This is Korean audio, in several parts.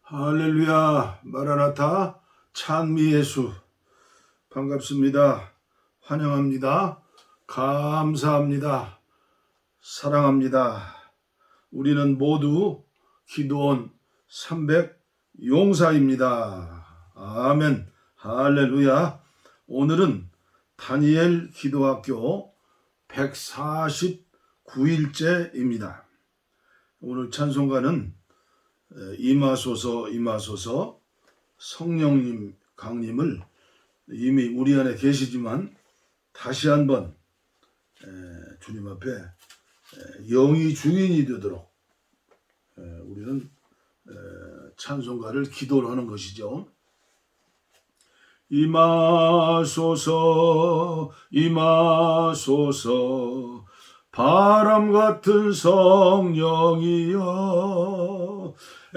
할렐루야, 마라나타, 찬미 예수. 반갑습니다. 환영합니다. 감사합니다. 사랑합니다. 우리는 모두 기도원 300 용사입니다. 아멘. 할렐루야. 오늘은 다니엘 기도학교 149일째입니다. 오늘 찬송가는 임하소서 성령님 강림을 이미 우리 안에 계시지만 다시 한번 주님 앞에 영이 주인이 되도록 우리는 찬송가를 기도를 하는 것이죠. 임하소서 임하소서 바람 같은 성령이여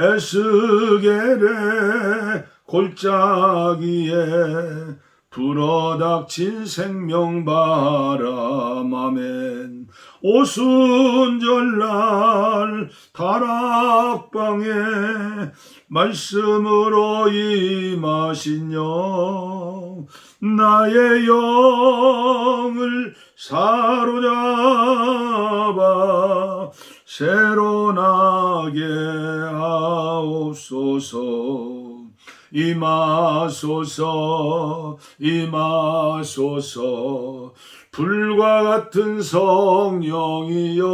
에스겔의 골짜기에 불어닥친 생명바람 아멘. 오순절날 다락방에 말씀으로 임하신 영 나의 영을 사로잡아 새로 나게 하옵소서. 임하소서 임하소서 불과 같은 성령이여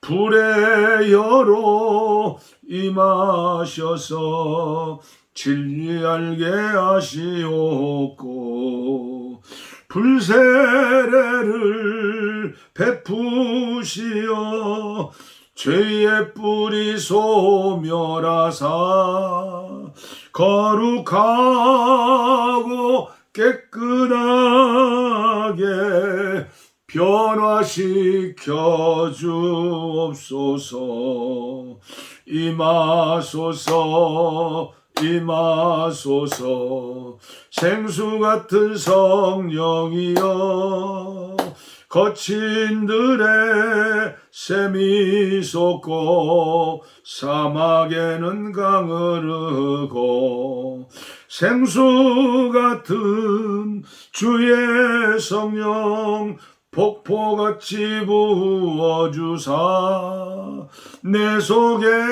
불의 여로 임하셔서 진리 알게 하시옵고 불세례를 베푸시어 죄의 뿌리 소멸하사 거룩하고 깨끗하게 변화시켜 주옵소서. 임하소서 임하소서 생수 같은 성령이여 거친들의 샘이 솟고 사막에는 강 흐르고 생수 같은 주의 성령 폭포같이 부어주사 내 속에서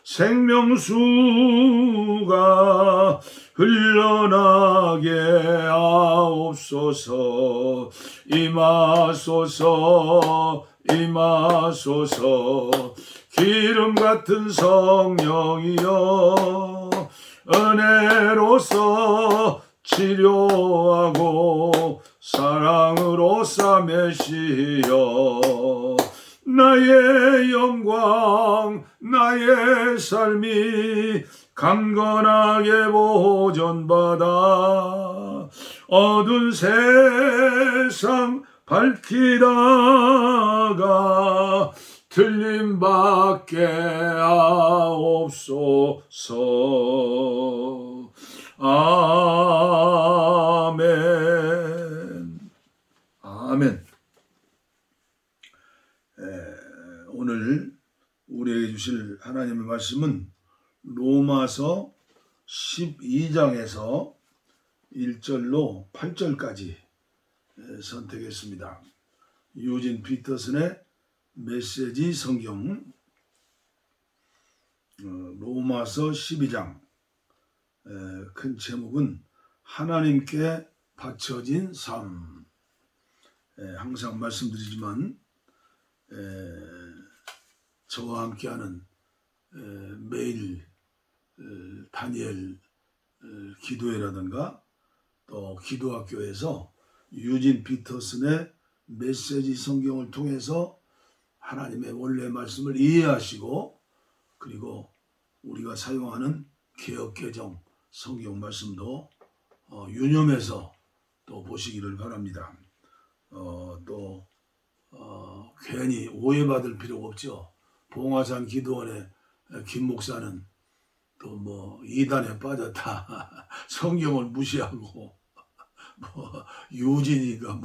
생명수가 흘러나게 하옵소서. 임하소서 임하소서 기름 같은 성령이여 은혜로서 치료하고 사랑으로 싸매시어 나의 영광 나의 삶이 강건하게 보존받아 어두운 세상 밝히다가 틀림받게 하옵소서. 아멘. 아멘. 오늘 우리에게 주실 하나님의 말씀은 로마서 12장에서 1절로 8절까지 선택했습니다. 유진 피터슨의 메시지 성경 로마서 12장 큰 제목은 하나님께 바쳐진 삶. 항상 말씀드리지만 저와 함께하는 매일 다니엘 기도회라든가 또 기도학교에서 유진 피터슨의 메시지 성경을 통해서 하나님의 원래 말씀을 이해하시고 그리고 우리가 사용하는 개역개정 성경 말씀도 유념해서 또 보시기를 바랍니다. 괜히 오해받을 필요가 없죠. 봉화산 기도원의 김 목사는 또 뭐 이단에 빠졌다 성경을 무시하고 유진이가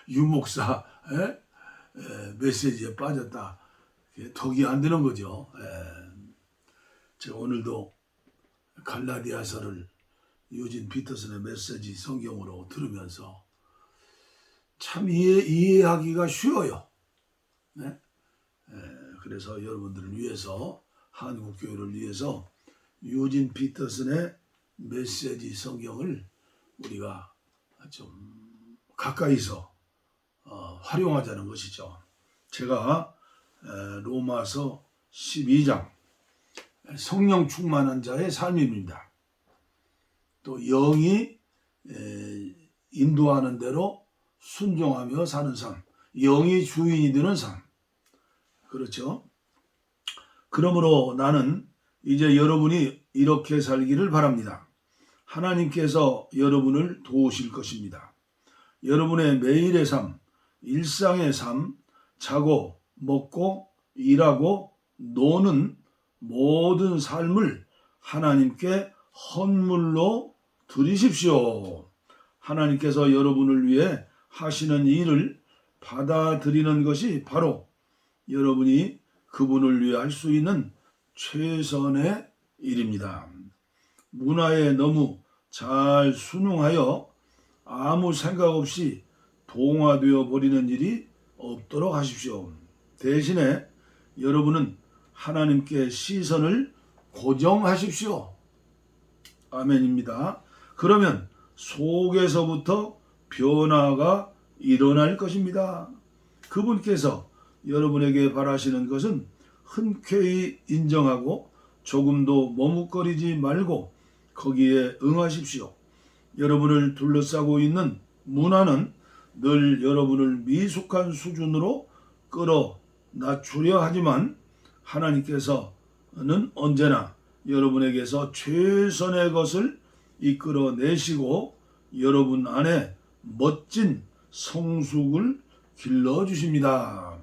유목사 메시지에 빠졌다 덕이 안 되는 거죠. 제가 오늘도 갈라디아서를 유진 피터슨의 메시지 성경으로 들으면서 참 이해하기가 쉬워요. 네? 그래서 여러분들을 위해서, 한국교회를 위해서 유진 피터슨의 메시지 성경을 우리가 좀 가까이서 활용하자는 것이죠. 제가 로마서 12장 성령 충만한 자의 삶입니다. 또 영이 인도하는 대로 순종하며 사는 삶, 영이 주인이 되는 삶. 그렇죠? 그러므로 나는 이제 여러분이 이렇게 살기를 바랍니다. 하나님께서 여러분을 도우실 것입니다. 여러분의 매일의 삶, 일상의 삶, 자고 먹고 일하고 노는 모든 삶을 하나님께 헌물로 드리십시오. 하나님께서 여러분을 위해 하시는 일을 받아들이는 것이 바로 여러분이 그분을 위해 할 수 있는 최선의 일입니다. 문화에 너무 잘 순응하여 아무 생각 없이 동화되어 버리는 일이 없도록 하십시오. 대신에 여러분은 하나님께 시선을 고정하십시오. 아멘입니다. 그러면 속에서부터 변화가 일어날 것입니다. 그분께서 여러분에게 바라시는 것은 흔쾌히 인정하고 조금도 머뭇거리지 말고 거기에 응하십시오. 여러분을 둘러싸고 있는 문화는 늘 여러분을 미숙한 수준으로 끌어 낮추려 하지만 하나님께서는 언제나 여러분에게서 최선의 것을 이끌어내시고 여러분 안에 멋진 성숙을 길러주십니다.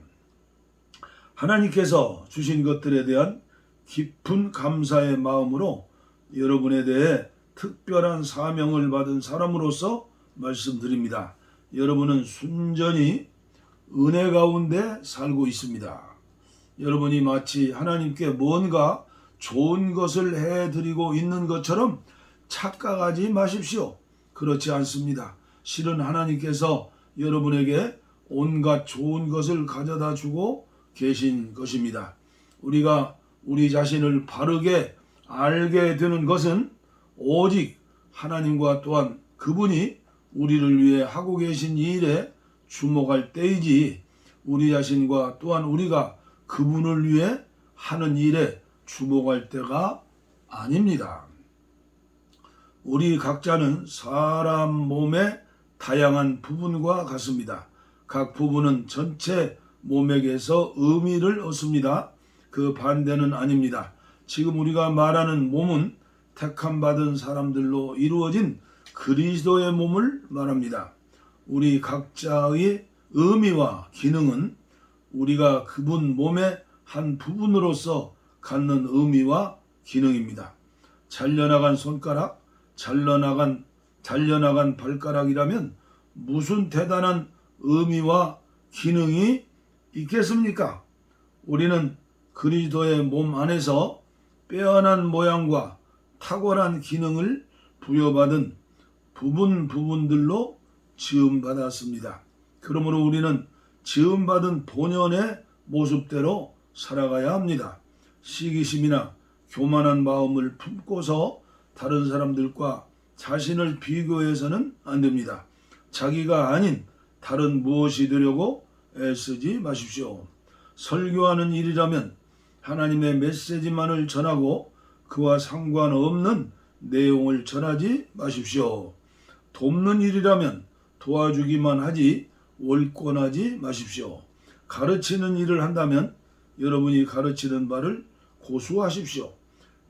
하나님께서 주신 것들에 대한 깊은 감사의 마음으로 여러분에 대해 특별한 사명을 받은 사람으로서 말씀드립니다. 여러분은 순전히 은혜 가운데 살고 있습니다. 여러분이 마치 하나님께 뭔가 좋은 것을 해드리고 있는 것처럼 착각하지 마십시오. 그렇지 않습니다. 실은 하나님께서 여러분에게 온갖 좋은 것을 가져다 주고 계신 것입니다. 우리가 우리 자신을 바르게 알게 되는 것은 오직 하나님과 또한 그분이 우리를 위해 하고 계신 일에 주목할 때이지 우리 자신과 또한 우리가 그분을 위해 하는 일에 주목할 때가 아닙니다. 우리 각자는 사람 몸의 다양한 부분과 같습니다. 각 부분은 전체 몸에게서 의미를 얻습니다. 그 반대는 아닙니다. 지금 우리가 말하는 몸은 택함받은 사람들로 이루어진 그리스도의 몸을 말합니다. 우리 각자의 의미와 기능은 우리가 그분 몸의 한 부분으로서 갖는 의미와 기능입니다. 잘려나간 손가락, 잘려나간 발가락이라면 무슨 대단한 의미와 기능이 있겠습니까? 우리는 그리스도의 몸 안에서 빼어난 모양과 탁월한 기능을 부여받은 부분들로 지음받았습니다. 그러므로 우리는 지음받은 본연의 모습대로 살아가야 합니다. 시기심이나 교만한 마음을 품고서 다른 사람들과 자신을 비교해서는 안 됩니다. 자기가 아닌 다른 무엇이 되려고 애쓰지 마십시오. 설교하는 일이라면 하나님의 메시지만을 전하고 그와 상관없는 내용을 전하지 마십시오. 돕는 일이라면 도와주기만 하지 월권하지 마십시오. 가르치는 일을 한다면 여러분이 가르치는 바를 고수하십시오.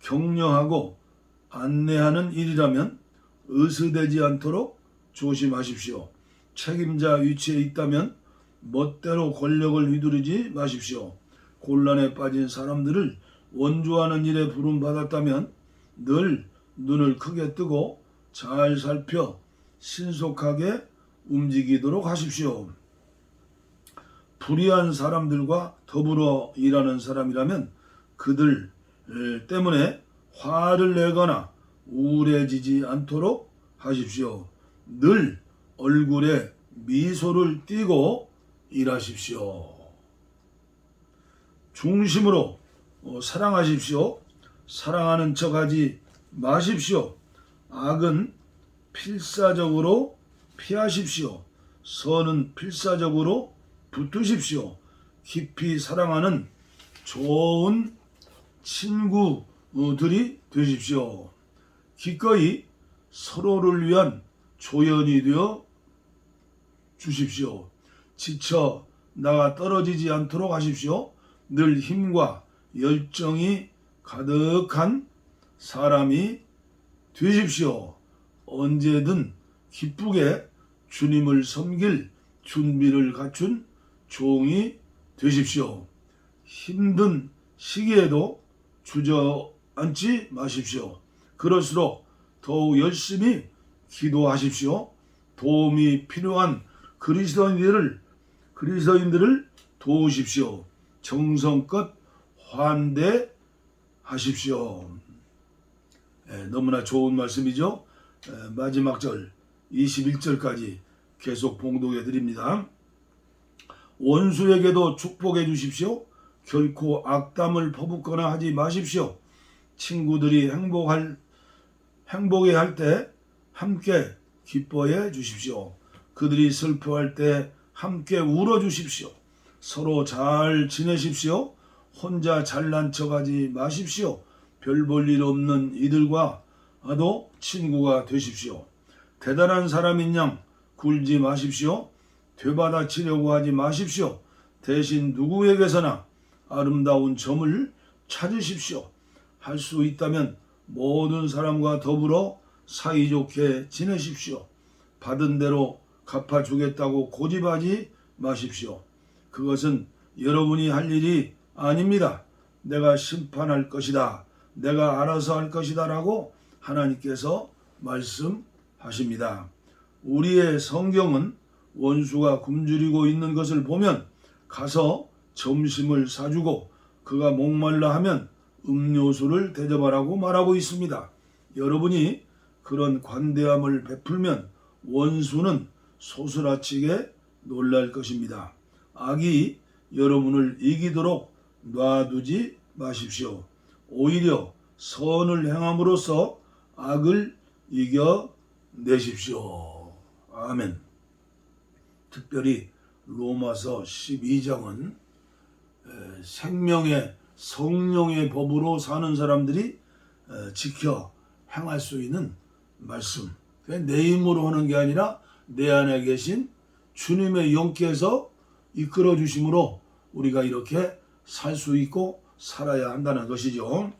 격려하고 안내하는 일이라면 의스대지 않도록 조심하십시오. 책임자 위치에 있다면 멋대로 권력을 휘두르지 마십시오. 곤란에 빠진 사람들을 원조하는 일에 부름받았다면 늘 눈을 크게 뜨고 잘 살펴 신속하게 움직이도록 하십시오. 불의한 사람들과 더불어 일하는 사람이라면 그들 때문에 화를 내거나 우울해지지 않도록 하십시오. 늘 얼굴에 미소를 띠고 일하십시오. 중심으로 사랑하십시오. 사랑하는 척하지 마십시오. 악은 필사적으로 피하십시오. 선은 필사적으로 붙으십시오. 깊이 사랑하는 좋은 친구들이 되십시오. 기꺼이 서로를 위한 조연이 되어 주십시오. 지쳐 나가 떨어지지 않도록 하십시오. 늘 힘과 열정이 가득한 사람이 되십시오. 언제든 기쁘게 주님을 섬길 준비를 갖춘 종이 되십시오. 힘든 시기에도 주저앉지 마십시오. 그럴수록 더욱 열심히 기도하십시오. 도움이 필요한 그리스도인들을 도우십시오. 정성껏 환대하십시오. 너무나 좋은 말씀이죠. 마지막 절 21절까지 계속 봉독해 드립니다. 원수에게도 축복해 주십시오. 결코 악담을 퍼붓거나 하지 마십시오. 친구들이 행복해 할 때 함께 기뻐해 주십시오. 그들이 슬퍼할 때 함께 울어 주십시오. 서로 잘 지내십시오. 혼자 잘난 척하지 마십시오. 별 볼 일 없는 이들과도 친구가 되십시오. 대단한 사람인 양 굴지 마십시오. 되받아치려고 하지 마십시오. 대신 누구에게서나 아름다운 점을 찾으십시오. 할 수 있다면 모든 사람과 더불어 사이좋게 지내십시오. 받은 대로 갚아주겠다고 고집하지 마십시오. 그것은 여러분이 할 일이 아닙니다. 내가 심판할 것이다. 내가 알아서 할 것이다 라고 하나님께서 말씀하십니다. 우리의 성경은 원수가 굶주리고 있는 것을 보면 가서 점심을 사주고 그가 목말라 하면 음료수를 대접하라고 말하고 있습니다. 여러분이 그런 관대함을 베풀면 원수는 소스라치게 놀랄 것입니다. 악이 여러분을 이기도록 놔두지 마십시오. 오히려 선을 행함으로써 악을 이겨내십시오. 아멘. 특별히 로마서 12장은 생명의 성령의 법으로 사는 사람들이 지켜 행할 수 있는 말씀. 내 힘으로 하는 게 아니라 내 안에 계신 주님의 영께서 이끌어 주심으로 우리가 이렇게 살 수 있고 살아야 한다는 것이죠.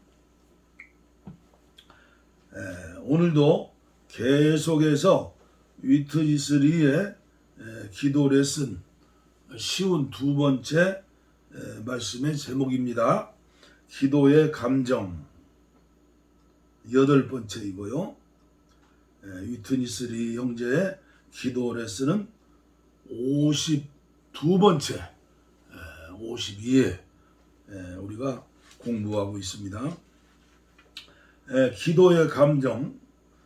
오늘도 계속해서 위트니스 리의 기도 레슨 쉬운 두 번째 말씀의 제목입니다. 기도의 감정 8번째이고요. 위트니스 리 형제의 기도 레슨은 52번째 52회 우리가 공부하고 있습니다. 기도의 감정,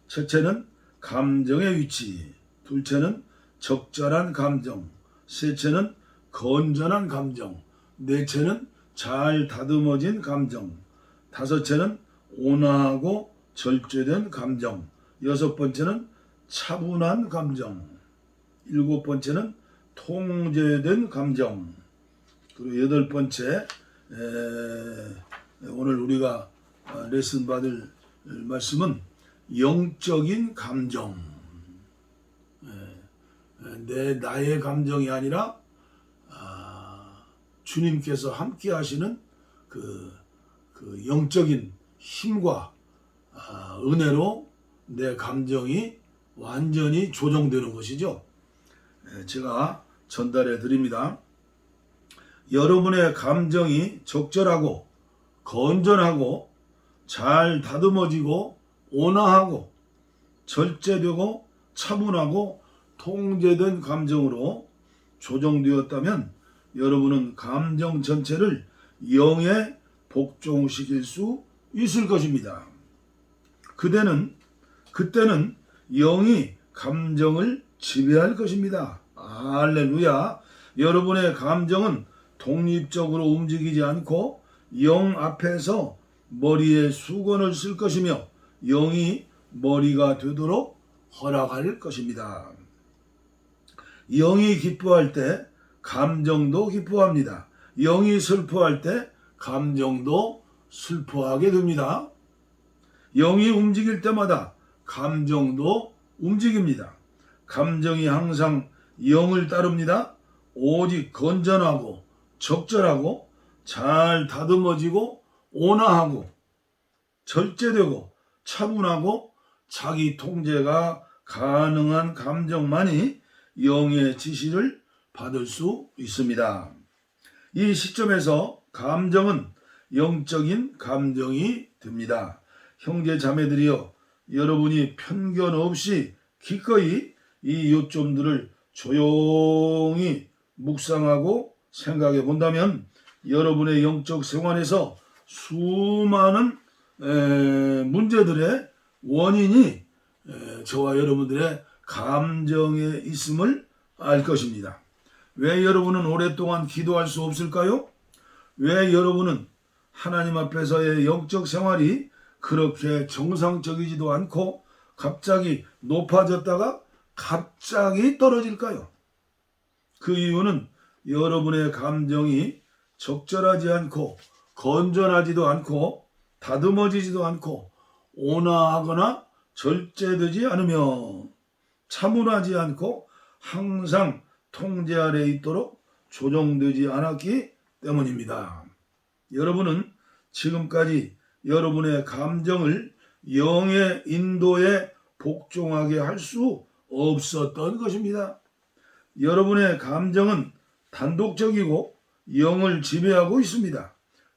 첫째는 감정의 위치, 둘째는 적절한 감정, 셋째는 건전한 감정, 넷째는 잘 다듬어진 감정, 다섯째는 온화하고 절제된 감정, 여섯 번째는 차분한 감정, 일곱 번째는 통제된 감정, 그리고 여덟 번째 오늘 우리가 레슨 받을 말씀은 영적인 감정. 나의 감정이 아니라 주님께서 함께 하시는 그 영적인 힘과 은혜로 내 감정이 완전히 조정되는 것이죠. 제가 전달해 드립니다. 여러분의 감정이 적절하고 건전하고 잘 다듬어지고 온화하고 절제되고 차분하고 통제된 감정으로 조정되었다면 여러분은 감정 전체를 영에 복종시킬 수 있을 것입니다. 그때는 영이 감정을 지배할 것입니다. 할렐루야. 여러분의 감정은 독립적으로 움직이지 않고 영 앞에서 머리에 수건을 쓸 것이며 영이 머리가 되도록 허락할 것입니다. 영이 기뻐할 때 감정도 기뻐합니다. 영이 슬퍼할 때 감정도 슬퍼하게 됩니다. 영이 움직일 때마다 감정도 움직입니다. 감정이 항상 영을 따릅니다. 오직 건전하고 적절하고 잘 다듬어지고 온화하고 절제되고 차분하고 자기 통제가 가능한 감정만이 영의 지시를 받을 수 있습니다. 이 시점에서 감정은 영적인 감정이 됩니다. 형제 자매들이여, 여러분이 편견 없이 기꺼이 이 요점들을 조용히 묵상하고 생각해 본다면 여러분의 영적 생활에서 수많은 문제들의 원인이 저와 여러분들의 감정에 있음을 알 것입니다. 왜 여러분은 오랫동안 기도할 수 없을까요? 왜 여러분은 하나님 앞에서의 영적 생활이 그렇게 정상적이지도 않고 갑자기 높아졌다가 갑자기 떨어질까요? 그 이유는 여러분의 감정이 적절하지 않고 건전하지도 않고 다듬어지지도 않고 온화하거나 절제되지 않으며 차분하지 않고 항상 통제 아래 있도록 조정되지 않았기 때문입니다. 여러분은 지금까지 여러분의 감정을 영의 인도에 복종하게 할 수 없었던 것입니다. 여러분의 감정은 단독적이고 영을 지배하고 있습니다.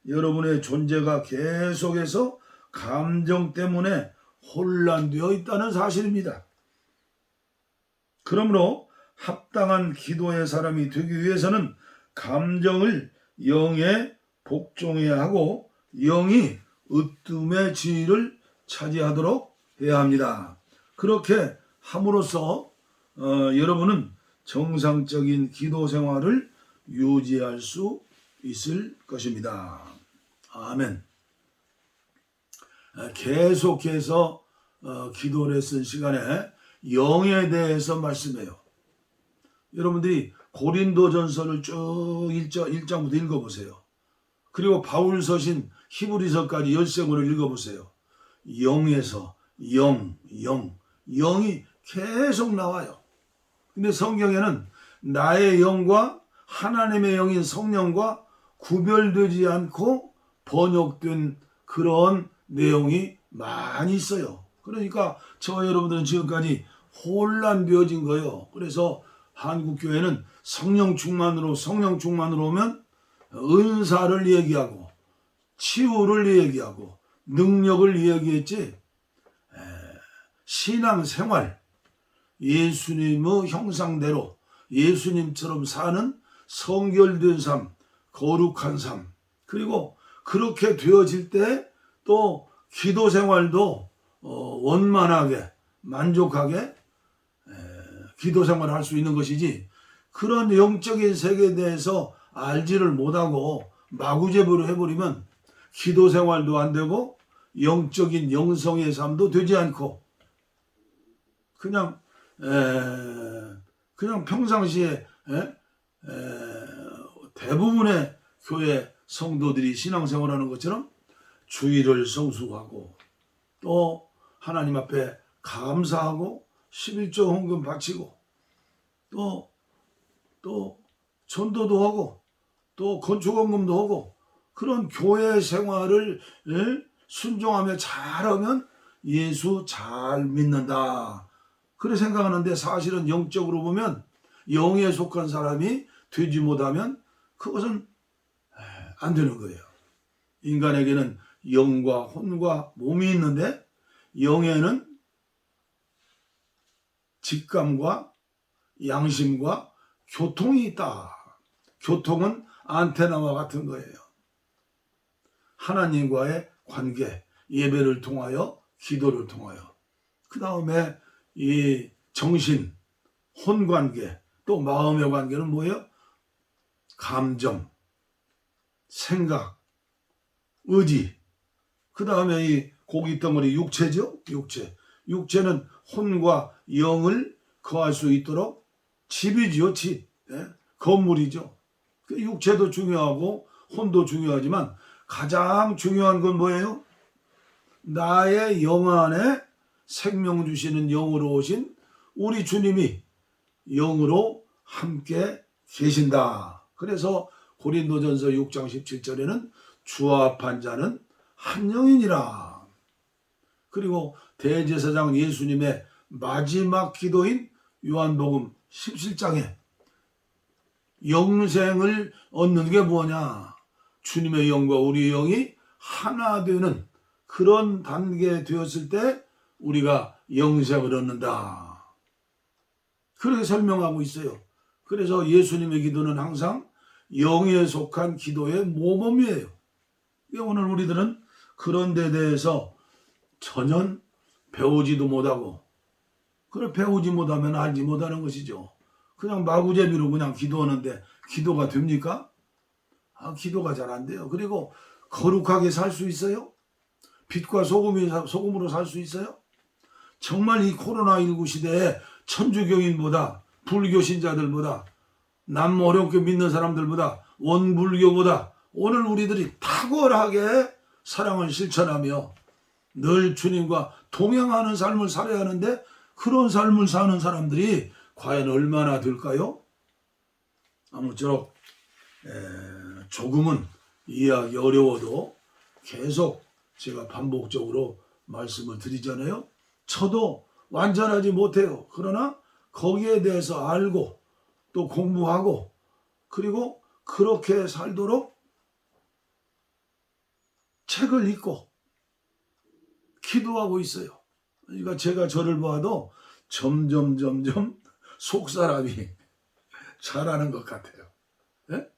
여러분의 존재가 계속해서 감정 때문에 혼란되어 있다는 사실입니다. 그러므로 합당한 기도의 사람이 되기 위해서는 감정을 영에 복종해야 하고 영이 으뜸의 지위를 차지하도록 해야 합니다. 그렇게 함으로써 여러분은 정상적인 기도 생활을 유지할 수 있을 것입니다. 아멘. 계속해서 기도 레슨 시간에 영에 대해서 말씀해요. 여러분들이 고린도전서를 쭉 1장부터 읽어보세요. 그리고 바울서신 히브리서까지 열색으로 읽어보세요. 영에서 영이 계속 나와요. 근데 성경에는 나의 영과 하나님의 영인 성령과 구별되지 않고 번역된 그런 내용이 많이 있어요. 그러니까 저와 여러분들은 지금까지 혼란되어진 거예요. 그래서 한국교회는 성령 충만으로 오면 은사를 얘기하고 치유를 얘기하고 능력을 얘기했지, 신앙생활, 예수님의 형상대로 예수님처럼 사는 성결된 삶, 거룩한 삶, 그리고 그렇게 되어질 때 또 기도 생활도 원만하게 만족하게 기도 생활을 할 수 있는 것이지, 그런 영적인 세계에 대해서 알지를 못하고 마구잡이로 해버리면 기도 생활도 안 되고 영적인 영성의 삶도 되지 않고 그냥 평상시에 대부분의 교회 성도들이 신앙생활하는 것처럼 주일을 성수하고 또 하나님 앞에 감사하고 11조 헌금 바치고 또 전도도 하고 또 건축헌금도 하고 그런 교회 생활을 순종하며 잘하면 예수 잘 믿는다, 그래 생각하는데, 사실은 영적으로 보면 영에 속한 사람이 되지 못하면 그것은 안 되는 거예요. 인간에게는 영과 혼과 몸이 있는데 영에는 직감과 양심과 교통이 있다. 교통은 안테나와 같은 거예요. 하나님과의 관계, 예배를 통하여 기도를 통하여. 그 다음에 이 정신, 혼관계, 또 마음의 관계는 뭐예요? 감정, 생각, 의지. 그 다음에 이 고기 덩어리 육체죠. 육체는 혼과 영을 거할 수 있도록 집이지요. 집. 예? 건물이죠. 그 육체도 중요하고 혼도 중요하지만 가장 중요한 건 뭐예요? 나의 영 안에 생명 주시는 영으로 오신 우리 주님이 영으로 함께 계신다. 그래서 고린도전서 6장 17절에는 주와 합한 자는 한 영이니라. 그리고 대제사장 예수님의 마지막 기도인 요한복음 17장에 영생을 얻는 게 뭐냐? 주님의 영과 우리의 영이 하나 되는 그런 단계에 되었을 때 우리가 영생을 얻는다. 그렇게 설명하고 있어요. 그래서 예수님의 기도는 항상 영에 속한 기도의 모범이에요. 오늘 우리들은 그런 데 대해서 전혀 배우지도 못하고, 그걸 배우지 못하면 알지 못하는 것이죠. 그냥 마구잡이로 그냥 기도하는데 기도가 됩니까? 기도가 잘 안 돼요. 그리고 거룩하게 살 수 있어요? 빛과 소금으로 살 수 있어요? 정말 이 코로나19 시대에 천주교인보다, 불교 신자들보다, 남 어렵게 믿는 사람들보다, 원불교보다 오늘 우리들이 탁월하게 사랑을 실천하며 늘 주님과 동행하는 삶을 살아야 하는데, 그런 삶을 사는 사람들이 과연 얼마나 될까요? 아무쪼록 조금은 이해하기 어려워도 계속 제가 반복적으로 말씀을 드리잖아요. 저도 완전하지 못해요. 그러나 거기에 대해서 알고 또 공부하고 그리고 그렇게 살도록 책을 읽고 기도하고 있어요. 그러니까 제가 저를 봐도 점점 속사람이 잘하는 것 같아요. 예?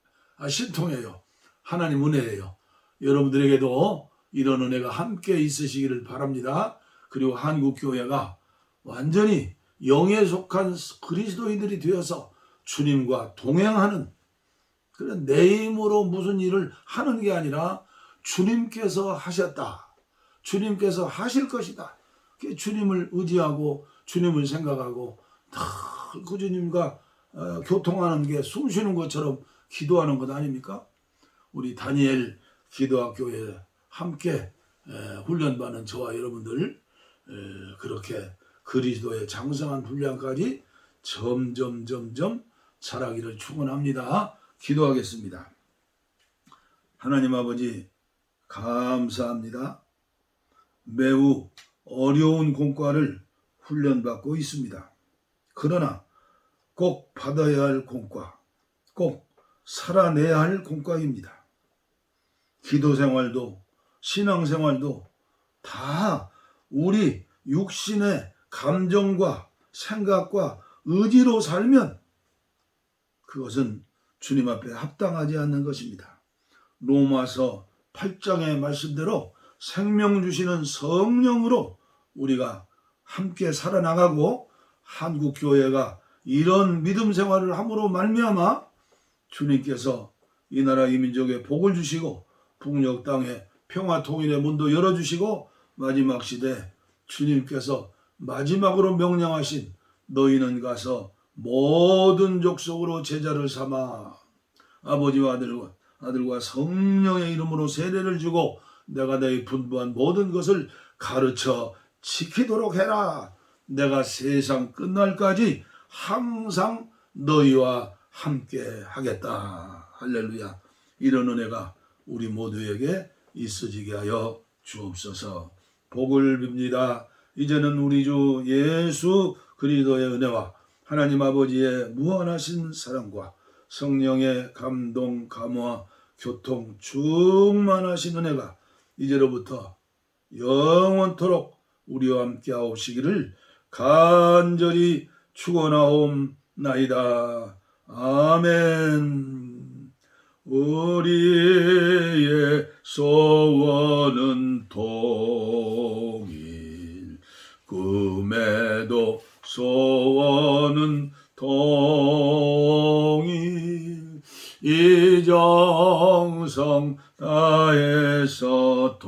신통해요. 하나님 은혜예요. 여러분들에게도 이런 은혜가 함께 있으시기를 바랍니다. 그리고 한국교회가 완전히 영에 속한 그리스도인들이 되어서 주님과 동행하는, 그런 내 힘으로 무슨 일을 하는 게 아니라 주님께서 하셨다, 주님께서 하실 것이다, 주님을 의지하고 주님을 생각하고 그 주님과 교통하는 게 숨 쉬는 것처럼 기도하는 것 아닙니까? 우리 다니엘 기도학교에 함께 훈련받는 저와 여러분들 그렇게 그리스도의 장성한 분량까지 점점 자라기를 축원합니다. 기도하겠습니다. 하나님 아버지 감사합니다. 매우 어려운 공과를 훈련받고 있습니다. 그러나 꼭 받아야 할 공과, 꼭 살아내야 할 공과입니다. 기도생활도 신앙생활도 다 우리 육신의 감정과 생각과 의지로 살면 그것은 주님 앞에 합당하지 않는 것입니다. 로마서 8장의 말씀대로 생명 주시는 성령으로 우리가 함께 살아나가고, 한국교회가 이런 믿음 생활을 함으로 말미암아 주님께서 이 나라 이 민족에 복을 주시고 북녘 땅에 평화 통일의 문도 열어주시고, 마지막 시대 주님께서 마지막으로 명령하신 너희는 가서 모든 족속으로 제자를 삼아 아버지와 아들과 성령의 이름으로 세례를 주고 내가 너희 분부한 모든 것을 가르쳐 지키도록 해라. 내가 세상 끝날까지 항상 너희와 함께 하겠다. 할렐루야. 이런 은혜가 우리 모두에게 있어지게 하여 주옵소서. 복을 빕니다. 이제는 우리 주 예수 그리스도의 은혜와 하나님 아버지의 무한하신 사랑과 성령의 감동, 감화, 교통, 충만하신 은혜가 이제로부터 영원토록 우리와 함께 하옵시기를 간절히 축원하옵나이다. 아멘. 우리의 소원은 통일 꿈에도 소원은 통일 이정성 다해서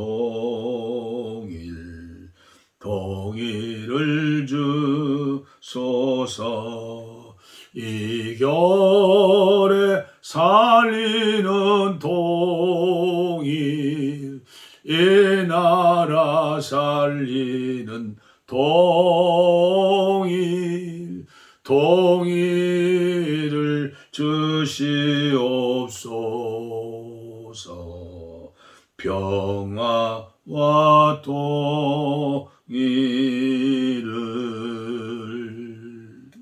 통일을 주소서. 이 겨울에 살리는 통일 이 나라 살리는 통일을 주시옵소서. 평화와